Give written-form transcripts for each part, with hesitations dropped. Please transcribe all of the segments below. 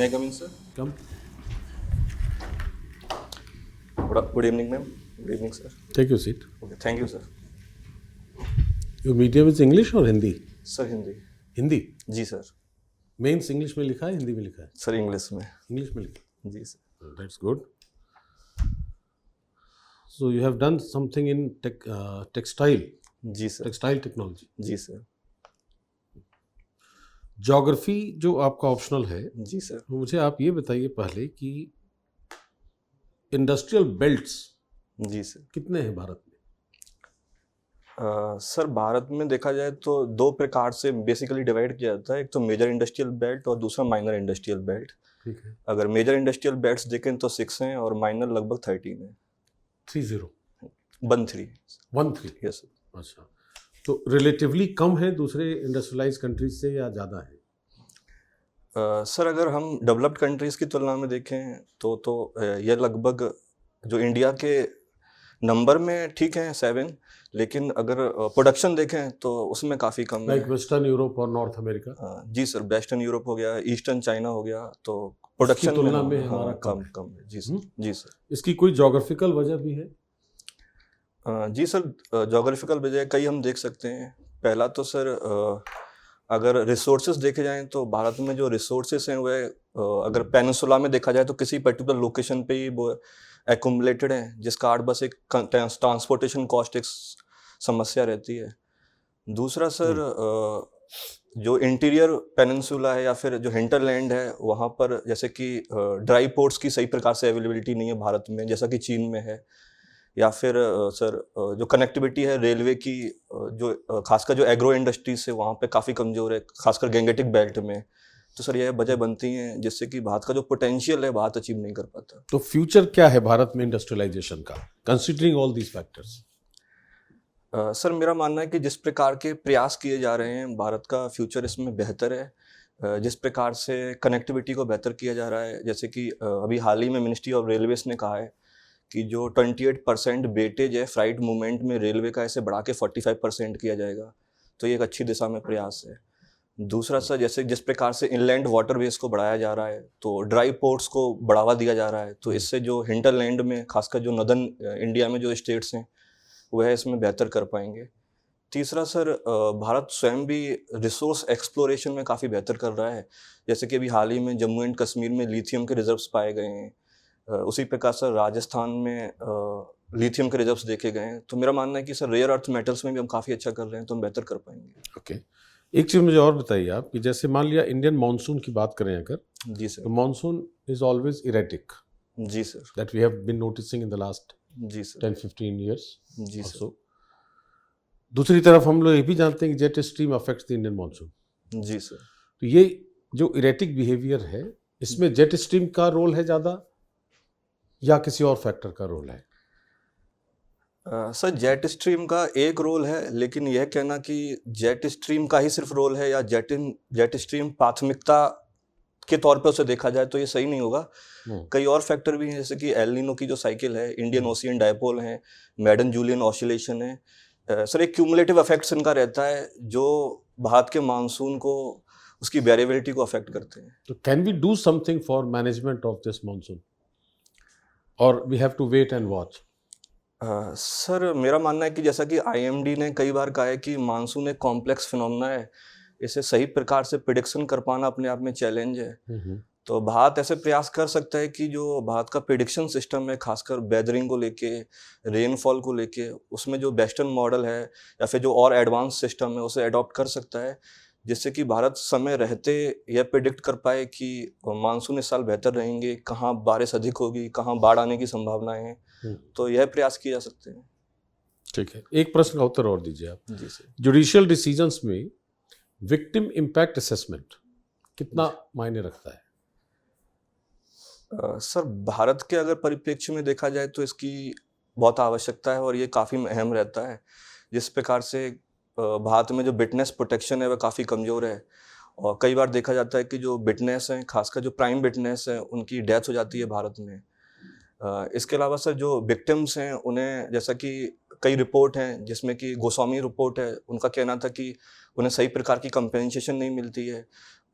May I come in, sir? Come. Good evening, ma'am. Good evening, sir. Take your seat. Okay, thank you, sir. Your medium is English or Hindi? Sir Hindi Hindi. जी sir. Mains English में लिखा है, हिंदी में लिखा है? Sir English में. English में लिखा जी सर. है. That's good. So you have done something in textile जी सर. technology. जी सर. ज्योग्राफी जो आपका ऑप्शनल है, जी सर. तो मुझे आप ये बताइए पहले कि इंडस्ट्रियल बेल्ट्स जी सर. कितने हैं भारत में? सर भारत में देखा जाए तो दो प्रकार से बेसिकली डिवाइड किया जाता है. एक तो मेजर इंडस्ट्रियल बेल्ट और दूसरा माइनर इंडस्ट्रियल बेल्ट. ठीक है. अगर मेजर इंडस्ट्रियल बेल्ट्स देखें तो 6 हैं और माइनर लगभग 13 है. 30. 13. 13. Yes sir. अच्छा, तो रिलेटिवली कम है दूसरे इंडस्ट्रियलाइज कंट्रीज से या ज़्यादा है? सर अगर हम डेवलप्ड कंट्रीज़ की तुलना में देखें तो यह लगभग जो इंडिया के नंबर में ठीक है 7, लेकिन अगर प्रोडक्शन देखें तो उसमें काफ़ी कम है. लाइक वेस्टर्न यूरोप और नॉर्थ अमेरिका? जी सर. वेस्टर्न यूरोप हो गया, ईस्टर्न चाइना हो गया, तो प्रोडक्शन तुलना में हमारा कम है. जी सर. जी सर. इसकी कोई ज्योग्राफिकल वजह भी है? जी सर. जोग्राफिकल वजह कई हम देख सकते हैं. पहला तो सर अगर रिसोर्सेज देखे जाएं तो भारत में जो रिसोर्सेज हैं वह अगर पेनिनसुला में देखा जाए तो किसी पर्टिकुलर लोकेशन पे ही वो एक्युमुलेटेड हैं, जिसका आर्ट बस एक ट्रांसपोर्टेशन कॉस्ट एक समस्या रहती है. दूसरा सर जो इंटीरियर पेनिनसुला है या फिर जो हिंटरलैंड है वहाँ पर जैसे कि ड्राई पोर्ट्स की सही प्रकार से अवेलेबिलिटी नहीं है भारत में, जैसा कि चीन में है. या फिर सर जो कनेक्टिविटी है रेलवे की जो खासकर जो एग्रो इंडस्ट्री से वहाँ पे काफ़ी कमज़ोर है, खासकर गैंगेटिक बेल्ट में. तो सर यह वजह बनती हैं जिससे कि भारत का जो पोटेंशियल है भारत अचीव नहीं कर पाता. तो फ्यूचर क्या है भारत में इंडस्ट्रियलाइजेशन का, considering all these factors? Sir मेरा मानना है कि जिस प्रकार के प्रयास किए जा रहे हैं भारत का फ्यूचर इसमें बेहतर है. जिस प्रकार से कनेक्टिविटी को बेहतर किया जा रहा है, जैसे कि अभी हाल ही में मिनिस्ट्री ऑफ रेलवेज ने कहा है कि जो 28% वेटेज है फ्लाइट मूवमेंट में रेलवे का, इसे बढ़ा के 45% किया जाएगा. तो ये एक अच्छी दिशा में प्रयास है. दूसरा सर जैसे जिस प्रकार से इनलैंड वाटरवेज को बढ़ाया जा रहा है तो ड्राई पोर्ट्स को बढ़ावा दिया जा रहा है, तो इससे जो हिंटरलैंड में खासकर जो नॉर्दर्न इंडिया में जो स्टेट्स हैं वह इसमें बेहतर कर पाएंगे. तीसरा सर भारत स्वयं भी रिसोर्स एक्सप्लोरेशन में काफ़ी बेहतर कर रहा है. जैसे कि अभी हाल ही में जम्मू एंड कश्मीर में लिथियम के रिजर्व्स पाए गए हैं. उसी प्रकार सर राजस्थान में लिथियम के रिजर्व्स देखे गए हैं. तो मेरा मानना है कि सर रेयर अर्थ मेटल्स में भी हम काफ़ी अच्छा कर रहे हैं, तो हम बेहतर कर पाएंगे. ओके. एक चीज़ मुझे और बताइए आप कि जैसे मान लिया इंडियन मानसून की बात करें अगर, जी सर. तो मानसून इज ऑलवेज इरेटिक. जी sir. That we have been noticing in the last जी सर. 10-15 years. जी सर. So, दूसरी तरफ हम लोग ये भी जानते हैं कि jet stream affects the Indian monsoon. जी सर. तो ये जो इरेटिक बिहेवियर है इसमें जेट स्ट्रीम का रोल है ज़्यादा या किसी और फैक्टर का रोल है? सर जेट स्ट्रीम का एक रोल है, लेकिन यह कहना कि जेट स्ट्रीम का ही सिर्फ रोल है या जेट स्ट्रीम प्राथमिकता के तौर पे उसे देखा जाए तो ये सही नहीं होगा. कई और फैक्टर भी हैं, जैसे कि एल नीनो की जो साइकिल है, इंडियन ओशियन डायपोल है, मैडन जूलियन ऑसिलेशन है. सर एक क्यूमुलेटिव इफेक्ट्स इनका रहता है जो भारत के मानसून को उसकी वेरिएबिलिटी को अफेक्ट करते हैं. तो can we do something for management of this monsoon और we have to wait and watch? Sir मेरा मानना है कि जैसा कि IMD ने कई बार कहा है कि मानसून एक कॉम्प्लेक्स फिनोमेना है, इसे सही प्रकार से प्रिडिक्शन कर पाना अपने आप में चैलेंज है. तो भारत ऐसे प्रयास कर सकता है कि जो भारत का प्रिडिक्शन सिस्टम है, खासकर वेदरिंग को लेके, रेनफॉल को लेके, उसमें जो वेस्टर्न मॉडल है या फिर जो और एडवांस सिस्टम है उसे अडॉप्ट कर सकता है, जिससे कि भारत समय रहते यह प्रिडिक्ट कर पाए कि मानसून इस साल बेहतर रहेंगे, कहाँ बारिश अधिक होगी, कहाँ बाढ़ आने की संभावनाएं हैं. तो यह प्रयास किए जा सकते हैं. ठीक है. एक प्रश्न का उत्तर और दीजिए आप. जी सर. जुडिशियल डिसीजंस में विक्टिम इम्पैक्ट असेसमेंट कितना मायने रखता है? सर भारत के अगर परिप्रेक्ष्य में देखा जाए तो इसकी बहुत आवश्यकता है और ये काफ़ी अहम रहता है. जिस प्रकार से भारत में जो विटनेस प्रोटेक्शन है वह काफ़ी कमज़ोर है और कई बार देखा जाता है कि जो विटनेस हैं, खासकर जो प्राइम विटनेस हैं, उनकी डेथ हो जाती है भारत में. इसके अलावा सर जो विक्टिम्स हैं उन्हें, जैसा कि कई रिपोर्ट हैं जिसमें कि गोस्वामी रिपोर्ट है, उनका कहना था कि उन्हें सही प्रकार की कंपेंसेशन नहीं मिलती है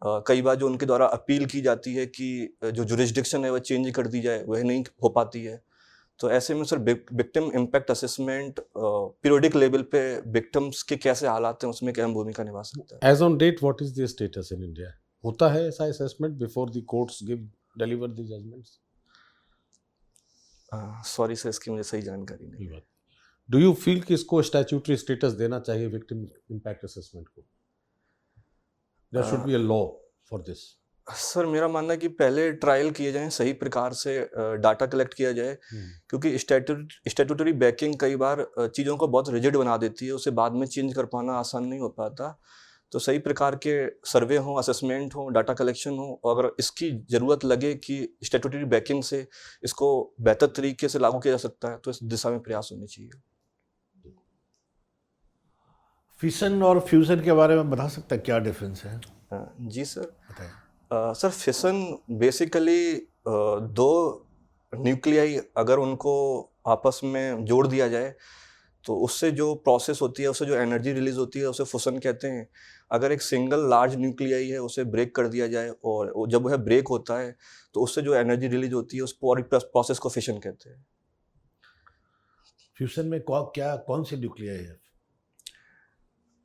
कई बार जो उनके द्वारा अपील की जाती है कि जो जुरिस्डिक्शन है वह चेंज कर दी जाए, वह नहीं हो पाती है। तो ऐसे में sir victim impact assessment periodic level पे विक्टिम्स के कैसे हालात हैं उसमें एक अहम भूमिका निभा सकता है। As on date what is the status in India? होता है ऐसा assessment before the courts deliver the judgments? Sorry sir, इसकी मुझे सही जानकारी नहीं है। डू यू फील कि इसको स्टैट्यूटरी स्टेटस देना चाहिए विक्टिम इम्पैक्ट असेसमेंट को? There should be a law for this. Sir मेरा मानना है कि पहले ट्रायल किए जाएं, सही प्रकार से डाटा कलेक्ट किया जाए, क्योंकि स्टैट्यूटरी बैकिंग कई बार चीज़ों को बहुत रिजिड बना देती है, उसे बाद में चेंज कर पाना आसान नहीं हो पाता। तो सही प्रकार के सर्वे हो, असेसमेंट हो, डाटा कलेक्शन हो, और अगर इसकी ज़रूरत लगे कि स्टैट्यूटरी बैकिंग से इसको बेहतर तरीके से लागू किया जा सकता है तो इस दिशा में प्रयास होने चाहिए। फिशन और फ्यूजन के बारे में बता सकते हैं क्या डिफरेंस है? जी सर। बताएं। सर फिशन बेसिकली दो न्यूक्लियाई अगर उनको आपस में जोड़ दिया जाए तो उससे जो प्रोसेस होती है, उससे जो एनर्जी रिलीज होती है, उसे फिशन कहते हैं। अगर एक सिंगल लार्ज न्यूक्लियाई है उसे ब्रेक कर दिया जाए और जब वह ब्रेक होता है तो उससे जो एनर्जी रिलीज होती है उस पूरी प्रोसेस को फिशन कहते हैं। फ्यूजन में कौन सी न्यूक्लियाई है?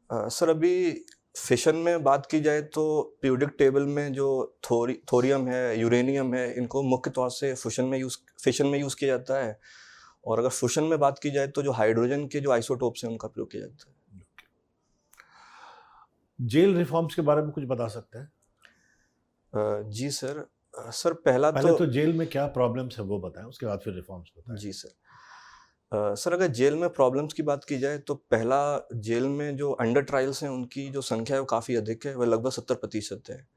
सर अभी फिशन में बात की जाए तो पीरियोडिक टेबल में जो थोरियम है, यूरेनियम है, इनको मुख्य तौर से फिशन में यूज़ किया जाता है। और अगर फिशन में बात की जाए तो जो हाइड्रोजन के जो आइसोटोप्स हैं उनका प्रयोग किया जाता है। जेल रिफॉर्म्स के बारे में कुछ बता सकते हैं? जी सर। सर पहले तो जेल में क्या प्रॉब्लम्स है वो बताएं, उसके बाद फिर रिफॉर्म्स बताएं। जी सर। सर अगर जेल में प्रॉब्लम्स की बात की जाए तो पहला, जेल में जो अंडर ट्रायल्स हैं उनकी जो संख्या है वो काफ़ी अधिक है, वह लगभग 70% है।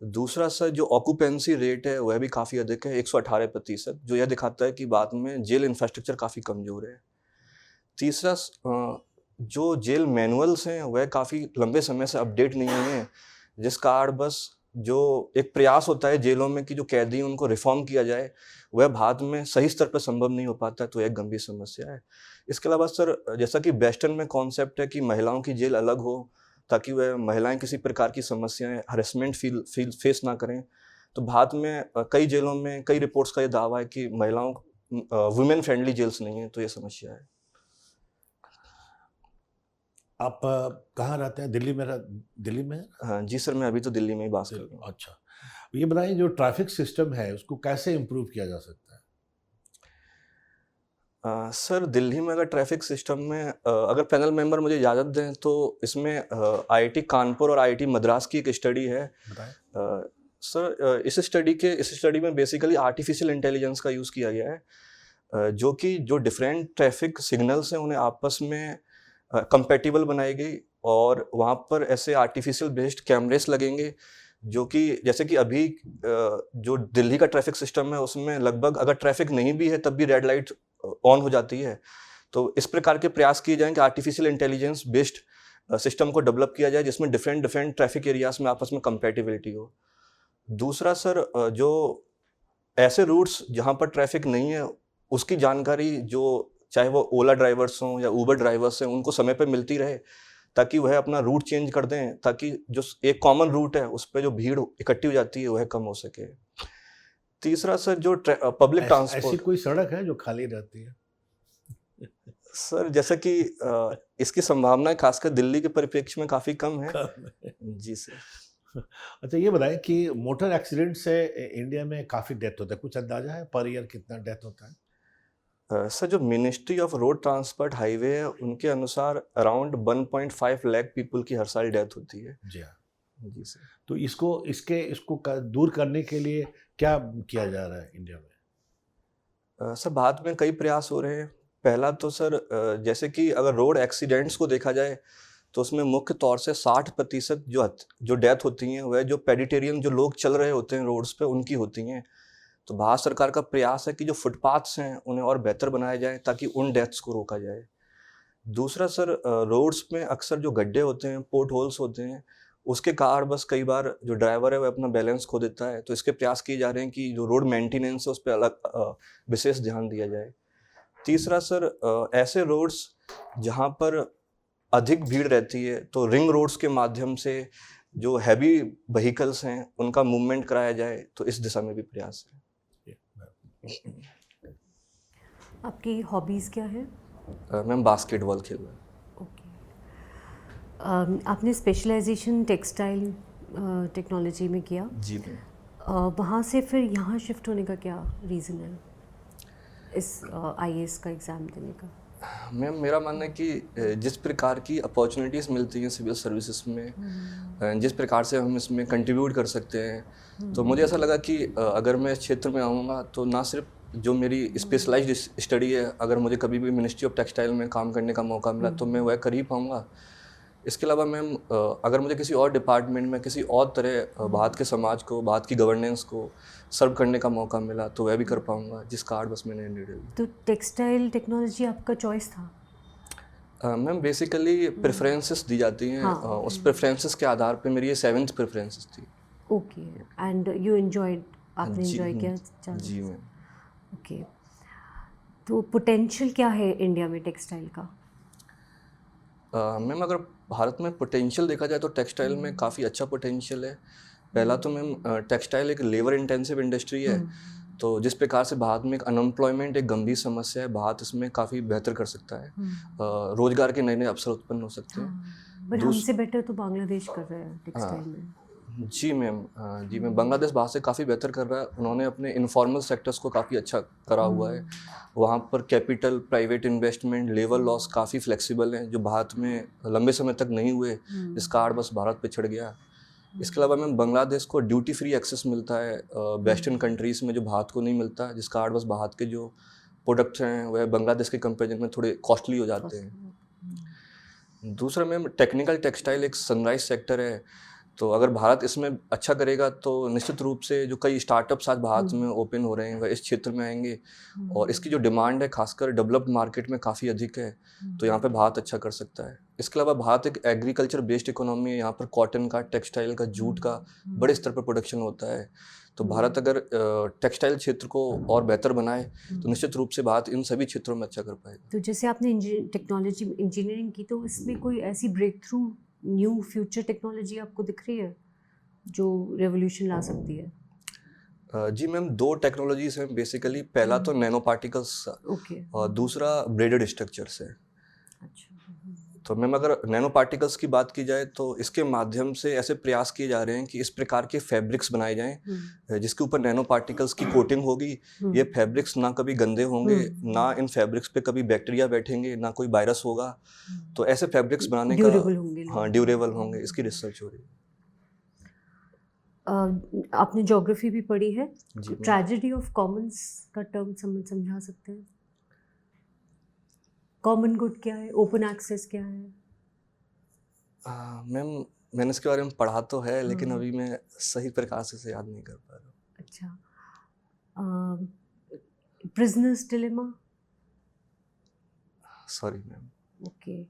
दूसरा सर जो ऑक्यूपेंसी रेट है वह भी काफ़ी अधिक है, 118%, जो यह दिखाता है कि बाद में जेल इंफ्रास्ट्रक्चर काफ़ी कमज़ोर है। तीसरा जो जेल मैनुअल्स हैं वह काफ़ी लंबे समय से अपडेट नहीं हुए हैं, जिस कारण बस जो एक प्रयास होता है जेलों में कि जो कैदी हैं उनको रिफॉर्म किया जाए, वह भारत में सही स्तर पर संभव नहीं हो पाता है, तो एक गंभीर समस्या है। इसके अलावा सर जैसा कि वेस्टर्न में कॉन्सेप्ट है कि महिलाओं की जेल अलग हो ताकि वह महिलाएं किसी प्रकार की समस्याएं, हरेसमेंट फेस ना करें, तो भारत में कई जेलों में कई रिपोर्ट्स का ये दावा है कि महिलाओं वुमेन फ्रेंडली जेल्स नहीं है, तो ये समस्या है। आप कहाँ रहते हैं? दिल्ली में? हाँ जी सर, मैं अभी तो दिल्ली में ही बात कर रहा हूँ। अच्छा, ये बताइए जो ट्रैफिक सिस्टम है उसको कैसे इम्प्रूव किया जा सकता है? सर दिल्ली में अगर ट्रैफिक सिस्टम में अगर पैनल मेंबर मुझे इजाज़त दें तो इसमें आईआईटी कानपुर और आईआईटी मद्रास की एक स्टडी है। बताएं। सर इस स्टडी में बेसिकली आर्टिफिशियल इंटेलिजेंस का यूज़ किया गया है, जो कि जो डिफरेंट ट्रैफिक सिग्नल्स हैं उन्हें आपस में कंपैटिबल बनाएगी, और वहाँ पर ऐसे आर्टिफिशियल बेस्ड कैमरेस लगेंगे जो कि जैसे कि अभी जो दिल्ली का ट्रैफिक सिस्टम है उसमें लगभग अगर ट्रैफिक नहीं भी है तब भी रेड लाइट ऑन हो जाती है। तो इस प्रकार के प्रयास किए जाएं कि आर्टिफिशियल इंटेलिजेंस बेस्ड सिस्टम को डेवलप किया जाए जिसमें डिफरेंट ट्रैफिक एरियाज में आपस में कंपैटिबिलिटी हो। दूसरा सर जो ऐसे रूट्स जहाँ पर ट्रैफिक नहीं है उसकी जानकारी, जो चाहे वो ओला ड्राइवर्स हों या ऊबर ड्राइवर्स हैं, उनको समय पर मिलती रहे ताकि वह अपना रूट चेंज कर दें, ताकि जो एक कॉमन रूट है उस पर जो भीड़ इकट्ठी हो जाती है वह कम हो सके। तीसरा सर जो पब्लिक ट्रांसपोर्ट, ऐसी कोई सड़क है जो खाली रहती है? सर जैसा कि इसकी संभावना खासकर दिल्ली के परिप्रेक्ष्य में काफ़ी कम है। जी सर। अच्छा, ये बताएं कि मोटर एक्सीडेंट से इंडिया में काफ़ी डेथ होता है, कुछ अंदाजा है पर ईयर कितना डेथ होता है? सर जो ministry of road transport highway है उनके अनुसार अराउंड 1.5 लाख पीपल की हर साल डेथ होती है। जी हाँ। जी सर। तो इसको दूर करने के लिए क्या किया जा रहा है इंडिया में? सर भारत में कई प्रयास हो रहे हैं। पहला तो सर जैसे कि अगर रोड एक्सीडेंट्स को देखा जाए तो उसमें मुख्य तौर से 60% जो डेथ होती हैं वह जो पेडिटेरियन जो लोग चल रहे होते हैं रोड्स पे उनकी होती हैं। तो भारत सरकार का प्रयास है कि जो फुटपाथ्स हैं उन्हें और बेहतर बनाया जाए ताकि उन डेथ्स को रोका जाए। दूसरा सर रोड्स में अक्सर जो गड्ढे होते हैं, पोर्ट होल्स होते हैं, उसके कारण बस कई बार जो ड्राइवर है वह अपना बैलेंस खो देता है, तो इसके प्रयास किए जा रहे हैं कि जो रोड मेंटेनेंस है उस पर अलग विशेष ध्यान दिया जाए। तीसरा सर ऐसे रोड्स जहाँ पर अधिक भीड़ रहती है तो रिंग रोड्स के माध्यम से जो हैवी व्हीकल्स हैं उनका मूवमेंट कराया जाए, तो इस दिशा में भी प्रयास है। आपकी हॉबीज़ क्या है? मैम बास्केटबॉल खेल रहा हूँ। ओके। आपने स्पेशलाइजेशन टेक्सटाइल टेक्नोलॉजी में किया। जी मैम। वहाँ से फिर यहाँ शिफ्ट होने का क्या रीज़न है इस आईएएस का एग्ज़ाम देने का? मैम मेरा मानना है कि जिस प्रकार की अपॉर्चुनिटीज़ मिलती हैं सिविल सर्विसेज में, जिस प्रकार से हम इसमें कंट्रीब्यूट कर सकते हैं, तो मुझे ऐसा लगा कि अगर मैं इस क्षेत्र में आऊँगा तो ना सिर्फ जो मेरी स्पेशलाइज्ड स्टडी है, अगर मुझे कभी भी मिनिस्ट्री ऑफ टेक्सटाइल में काम करने का मौका मिला तो मैं वह कर ही पाऊँगा। इसके अलावा मैम अगर मुझे किसी और डिपार्टमेंट में किसी और तरह भारत के समाज को, भारत की गवर्नेंस को सर्व करने का मौका मिला तो वह भी कर पाऊँगा, जिस कार्ड बस मैंने नीड है। तो टेक्सटाइल टेक्नोलॉजी आपका चॉइस था? मैम बेसिकली प्रेफरेंसेस दी जाती हैं। हाँ। उस प्रेफरेंसेस के आधार पे मेरी ये 7th प्रेफरेंसेस थी। ओके। एंड यू एंजॉयड, आपने जी, एंजॉय किया चांस? जी मैम। ओके। तो पोटेंशियल क्या है इंडिया में टेक्सटाइल का? मैम अगर भारत में पोटेंशियल देखा जाए तो टेक्सटाइल में काफ़ी अच्छा पोटेंशियल है। पहला तो मैम टेक्सटाइल एक लेबर इंटेंसिव इंडस्ट्री है, तो जिस प्रकार से भारत में एक अनएम्प्लॉयमेंट एक गंभीर समस्या है, भारत इसमें काफ़ी बेहतर कर सकता है। रोजगार के नए नए अवसर उत्पन्न हो सकते हैं। बट हमसे बेटर तो बांग्लादेश कर रहा है टेक्सटाइल में। जी मैम। जी मैम, बांग्लादेश भारत से काफ़ी बेहतर कर रहा है। उन्होंने अपने इनफॉर्मल सेक्टर्स को काफ़ी अच्छा करा हुआ है। वहाँ पर capital, private investment, labour laws काफ़ी फ्लेक्सिबल हैं, जो भारत में लंबे समय तक नहीं हुए, जिसका आड़ बस भारत पे चढ़ गया। इसके अलावा मैम बांग्लादेश को ड्यूटी फ्री एक्सेस मिलता है वेस्टर्न कंट्रीज़ में, जो भारत को नहीं मिलता, जिसका आड़ बस भारत के जो प्रोडक्ट्स हैं वह बांग्लादेश के कंपेरिजन में थोड़े कॉस्टली हो जाते हैं। दूसरा मैम टेक्निकल टेक्सटाइल एक सनराइज सेक्टर है, तो अगर भारत इसमें अच्छा करेगा तो निश्चित रूप से जो कई स्टार्टअप्स आज भारत में ओपन हो रहे हैं वह इस क्षेत्र में आएंगे, और इसकी जो डिमांड है खासकर डेवलप्ड मार्केट में काफ़ी अधिक है, तो यहाँ पे भारत अच्छा कर सकता है। इसके अलावा भारत एक एग्रीकल्चर बेस्ड इकोनॉमी है, यहाँ पर कॉटन का, टेक्सटाइल का, जूट का बड़े स्तर पर प्रोडक्शन होता है। तो भारत अगर टेक्सटाइल क्षेत्र को और बेहतर बनाए तो निश्चित रूप से भारत इन सभी क्षेत्रों में अच्छा कर पाएगा। तो जैसे आपने टेक्नोलॉजी इंजीनियरिंग की, तो इसमें कोई ऐसी breakthrough new future technology आपको दिख रही है जो रेवोल्यूशन ला सकती है? जी मैम, 2 टेक्नोलॉजीज हैं बेसिकली। पहला तो नैनो पार्टिकल्स ओके। और दूसरा ब्रेडेड स्ट्रक्चर्स है। अच्छा। तो मैम अगर नैनो पार्टिकल्स की बात की जाए तो इसके माध्यम से ऐसे प्रयास किए जा रहे हैं कि इस प्रकार के फैब्रिक्स बनाए जाएं जिसके ऊपर नैनो पार्टिकल्स की कोटिंग होगी। ये फैब्रिक्स ना कभी गंदे होंगे, ना इन फैब्रिक्स पे कभी बैक्टीरिया बैठेंगे, ना कोई वायरस होगा। तो ऐसे फैब्रिक्स बनाने का, ड्यूरेबल होंगे। हाँ ड्यूरेबल होंगे, इसकी रिसर्च हो रही है। आपने ज्योग्राफी भी पढ़ी है, जी मैम। ट्रेजेडी ऑफ कॉमन्स का टर्म समझा सकते हैं? कॉमन गुड क्या है, ओपन एक्सेस क्या है? मैम मैंने इसके बारे में पढ़ा तो है, लेकिन अभी मैं सही प्रकार से इसे याद नहीं कर पा रहा हूँ। अच्छा। Prisoners dilemma? Sorry ma'am. Okay.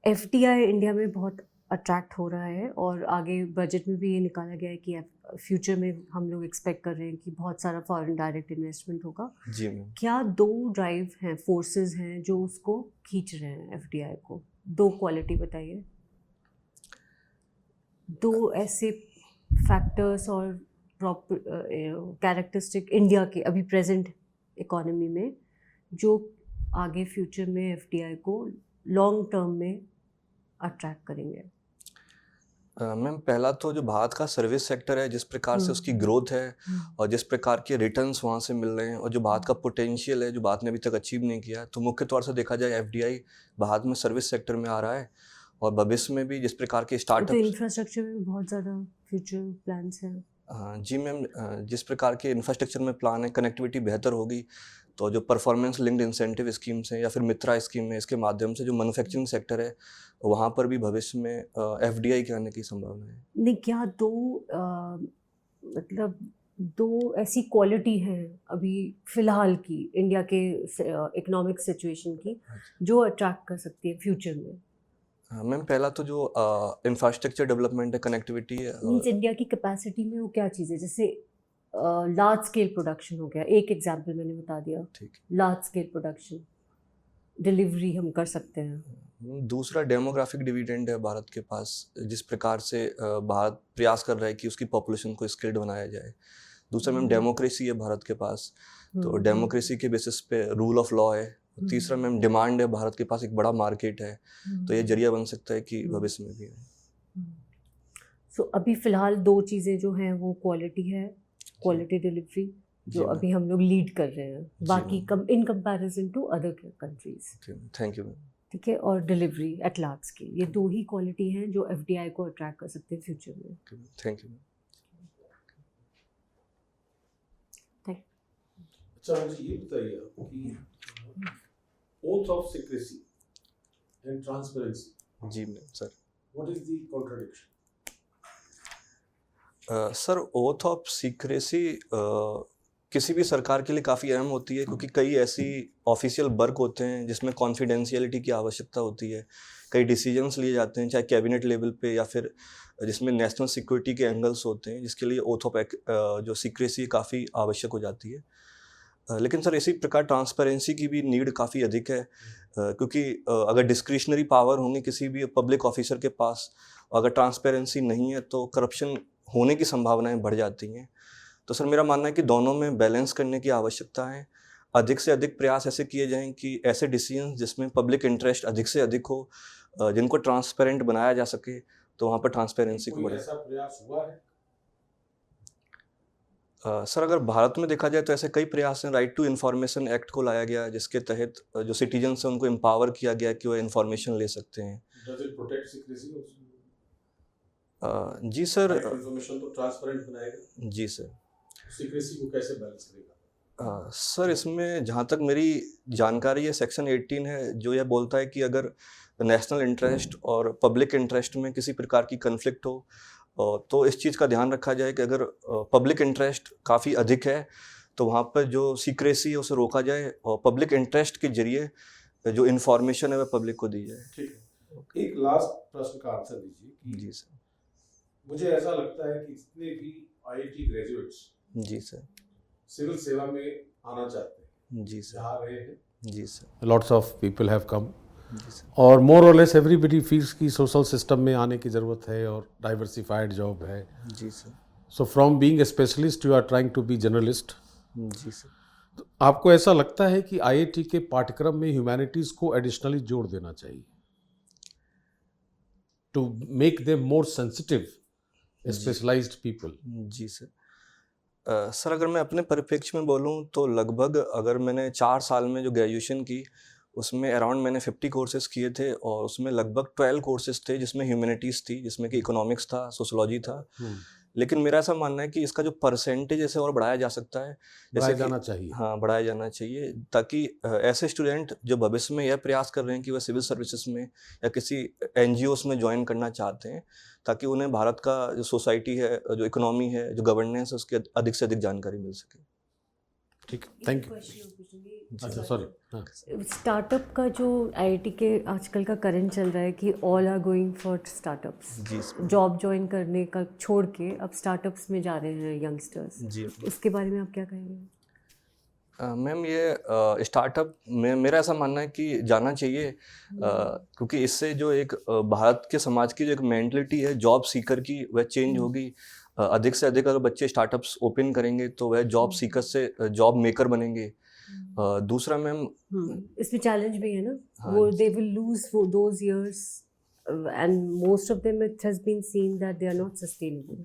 FDI India में बहुत अट्रैक्ट हो रहा है, और आगे बजट में भी ये निकाला गया है कि फ्यूचर में हम लोग एक्सपेक्ट कर रहे हैं कि बहुत सारा फॉरेन डायरेक्ट इन्वेस्टमेंट होगा। जी मैम। क्या 2 ड्राइव हैं, फोर्सेस हैं जो उसको खींच रहे हैं एफडीआई को? 2 क्वालिटी बताइए, 2 ऐसे फैक्टर्स और कैरेक्टरिस्टिक इंडिया के अभी प्रेजेंट इकोनॉमी में जो आगे फ्यूचर में एफडीआई को लॉन्ग टर्म में अट्रैक्ट करेंगे। मैम पहला तो जो भारत का सर्विस सेक्टर है, जिस प्रकार से उसकी ग्रोथ है और जिस प्रकार के रिटर्न्स वहाँ से मिल रहे हैं, और जो भारत का पोटेंशियल है जो भारत ने अभी तक अचीव नहीं किया, तो मुख्य तौर से देखा जाए एफडीआई भारत में सर्विस सेक्टर में आ रहा है, और भविष्य में भी जिस प्रकार के तो स्टार्टअप। इंफ्रास्ट्रक्चर में बहुत ज़्यादा फ्यूचर प्लान्स हैं। जी मैम, जिस प्रकार के इंफ्रास्ट्रक्चर में प्लान है, कनेक्टिविटी बेहतर होगी, तो जो परफॉर्मेंस लिंक्ड इंसेंटिव स्कीम्स हैं या फिर मित्रा स्कीम है, इसके माध्यम से जो मैन्युफैक्चरिंग सेक्टर है वहाँ पर भी भविष्य में एफडीआई के आने की संभावना है। नहीं, क्या 2 ऐसी क्वालिटी है अभी फ़िलहाल की इंडिया के इकोनॉमिक सिचुएशन की जो अट्रैक्ट कर सकती है फ्यूचर में? मैम पहला तो जो इंफ्रास्ट्रक्चर डेवलपमेंट है, कनेक्टिविटी है। मीन्स इंडिया की कैपेसिटी में वो क्या चीज़ है? जैसे लार्ज स्केल प्रोडक्शन हो गया, एक एग्जांपल मैंने बता दिया। ठीक। लार्ज स्केल प्रोडक्शन डिलीवरी हम कर सकते हैं? दूसरा डेमोग्राफिक डिविडेंड है भारत के पास, जिस प्रकार से भारत प्रयास कर रहा है कि उसकी पॉपुलेशन को स्किल्ड बनाया जाए। दूसरा मैम डेमोक्रेसी है भारत के पास, तो डेमोक्रेसी के बेसिस पे रूल ऑफ लॉ है। तीसरा मैम डिमांड है, भारत के पास एक बड़ा मार्केट है, तो ये जरिया बन सकता है कि भविष्य में भी है। सो अभी फ़िलहाल 2 चीज़ें जो हैं वो क्वालिटी है, क्वालिटी डिलीवरी जो जी मैम। अभी हम लोग लीड कर रहे हैं, जी बाकी ma'am. Come in comparison to other countries, thank you ma'am. ठीक है? और डिलीवरी एट लार्ज स्केल, ये 2 ही क्वालिटी हैं जो एफडीआई को अट्रैक्ट कर सकते हैं फ्यूचर में। Thank you. अच्छा, मुझे ये बताइए आप कि oath of secrecy and transparency, जी ma'am sir. What is the contradiction? Sir oath of secrecy किसी भी सरकार के लिए काफ़ी अहम होती है, क्योंकि कई ऐसी ऑफिशियल वर्क होते हैं जिसमें कॉन्फिडेंशियलिटी की आवश्यकता होती है। कई डिसीजंस लिए जाते हैं चाहे कैबिनेट लेवल पे या फिर जिसमें नेशनल सिक्योरिटी के एंगल्स होते हैं, जिसके लिए ओथ ऑफ जो सीक्रेसी काफ़ी आवश्यक हो जाती है। लेकिन सर इसी प्रकार ट्रांसपेरेंसी की भी नीड काफ़ी अधिक है, क्योंकि अगर डिस्क्रिशनरी पावर होंगे किसी भी पब्लिक ऑफिसर के पास, अगर ट्रांसपेरेंसी नहीं है तो करप्शन होने की संभावनाएं बढ़ जाती हैं। तो सर मेरा मानना है कि दोनों में बैलेंस करने की आवश्यकता है। अधिक से अधिक प्रयास ऐसे किए जाएं कि ऐसे डिसीजंस जिसमें पब्लिक इंटरेस्ट अधिक से अधिक हो, जिनको ट्रांसपेरेंट बनाया जा सके, तो वहाँ पर ट्रांसपेरेंसी को कोई बढ़े। ऐसा प्रयास हुआ है? सर अगर भारत में देखा जाए तो ऐसे कई प्रयास हैं। राइट टू इन्फॉर्मेशन एक्ट को लाया गया, जिसके तहत जो सिटीजन्स हैं उनको एम्पावर किया गया कि वो इन्फॉर्मेशन ले सकते हैं। Does it protect secrecy also? जी सर। राइट इन्फॉर्मेशन तो ट्रांसपेरेंट बनाएगा, जी सर। सीक्रेसी को कैसे बैलेंस करेगा? सर इसमें जहाँ तक मेरी जानकारी है, सेक्शन 18 है जो यह बोलता है कि अगर नेशनल इंटरेस्ट और पब्लिक इंटरेस्ट में किसी प्रकार की कन्फ्लिक्ट हो, तो इस चीज़ का ध्यान रखा जाए कि अगर पब्लिक इंटरेस्ट काफ़ी अधिक है तो वहाँ पर जो सीक्रेसी है उसे रोका जाए और पब्लिक इंटरेस्ट के जरिए जो इन्फॉर्मेशन है वह पब्लिक को दी जाए। ठीक है, एक लास्ट प्रश्न का आंसर दीजिए कि जी सर। मुझे ऐसा लगता है कि जितने भी आईआईटी ग्रेजुएट्स जी सर। सिविल सेवा में आना चाहते हैं, जी सर। आ रहे हैं। जी sir. Lots of people have come, जी सर। और मोर और लेस एवरीबडी फील्स की सोशल सिस्टम में आने की ज़रूरत है और डाइवर्सिफाइड जॉब है। जी sir. So from being a specialist you are trying to be journalist. जी सर। तो आपको ऐसा लगता है कि आईआईटी के पाठ्यक्रम में ह्यूमैनिटीज़ को एडिशनली जोड़ देना चाहिए to make them more sensitive specialised people? जी सर। सर अगर मैं अपने परिप्रेक्ष्य में बोलूँ तो लगभग अगर मैंने 4 साल में जो ग्रेजुएशन की उसमें अराउंड मैंने 50 कोर्सेज़ किए थे, और उसमें लगभग 12 कोर्सेज़ थे जिसमें ह्यूमैनिटीज़ थी, जिसमें कि इकोनॉमिक्स था, सोशियोलॉजी था। लेकिन मेरा ऐसा मानना है कि इसका जो परसेंटेज ऐसे और बढ़ाया जा सकता है, बढ़ाया कि जाना चाहिए। हाँ बढ़ाया जाना चाहिए, ताकि ऐसे स्टूडेंट जो भविष्य में यह प्रयास कर रहे हैं कि वह सिविल सर्विसेज में या किसी एनजीओस में ज्वाइन करना चाहते हैं, ताकि उन्हें भारत का जो सोसाइटी है, जो इकोनॉमी है, जो गवर्नेंस है, उसकी अधिक से अधिक जानकारी मिल सके। ठीक, थैंक यू। अच्छा, सॉरी। हाँ, स्टार्टअप का जो आईआईटी के आजकल का करंट चल रहा है कि all are going for startups, जी सर। जॉब ज्वाइन करने का छोड़ के अब स्टार्टअप्स में जा रहे हैं यंगस्टर्स, जी उसके बारे में आप क्या कहेंगे? मैम ये स्टार्टअप में मेरा ऐसा मानना है कि जाना चाहिए, क्योंकि इससे जो एक भारत के समाज की जो एक मेंटलिटी है जॉब सीकर की, वह चेंज होगी। अधिक से अधिक अगर बच्चे स्टार्टअप्स ओपन करेंगे तो वह जॉब सीकर से जॉब मेकर बनेंगे। दूसरा मैम इसमें चैलेंज भी है ना, हाँ वो they will lose those years and most of them it has been seen that they are not sustainable,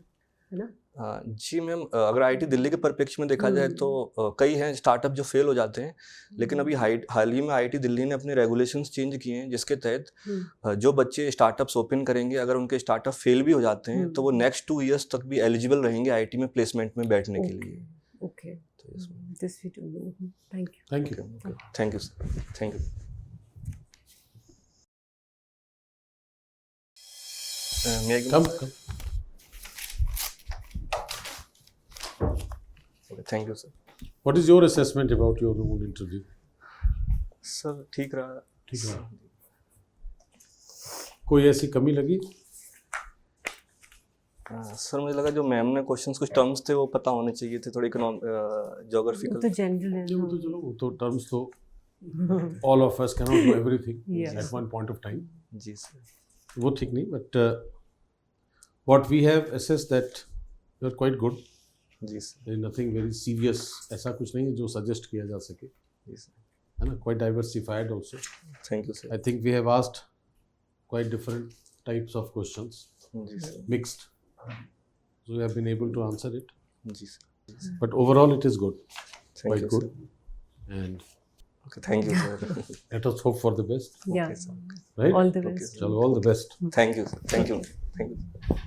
है ना? जी मैम, अगर आईआईटी दिल्ली के परिप्रेक्ष्य में देखा जाए तो कई हैं स्टार्टअप जो फेल हो जाते हैं, लेकिन अभी हाल ही में आईआईटी दिल्ली ने अपने रेगुलेशंस चेंज किए हैं, जिसके तहत जो बच्चे स्टार्टअप्स ओपन करेंगे, अगर उनके स्टार्टअप फेल भी हो जाते हैं तो वो नेक्स्ट 2 इयर्स तक भी एलिजिबल रहेंगे आईआईटी में प्लेसमेंट में बैठने के लिए। ओके, तो इसमें this we do know. Thank you. Thank you. Thank you sir. Thank you. Come. Thank you sir. What is your assessment about your own interview? Sir ठीक रहा। ठीक है, कोई ऐसी कमी लगी? सर मुझे लगा जो मैम ने क्वेश्चंस कुछ टर्म्स थे वो पता होने चाहिए थे, थोड़े वो ज्योग्राफिकल। तो जनरल है वो ना। तो चलो, वो तो टर्म्स तो all of us cannot do everything Yes. at one point of time. जी सर. वो ठीक नहीं, but what we have assessed that you are quite good. जी sir. There is nothing very serious. ऐसा कुछ नहीं है जो suggest किया जा सके, जी सर. है ना? Quite diversified also. Thank you sir. I think we have asked quite different types of questions, जी sir. mixed. So we have been able to answer it. जी sir. But overall, it is good, thank quite you good. Sir. And okay thank you sir. let us hope for the best, Yeah. Okay sir. right? All the Okay. best. Chalo, all the best. Thank you sir. Thank you. Thank you.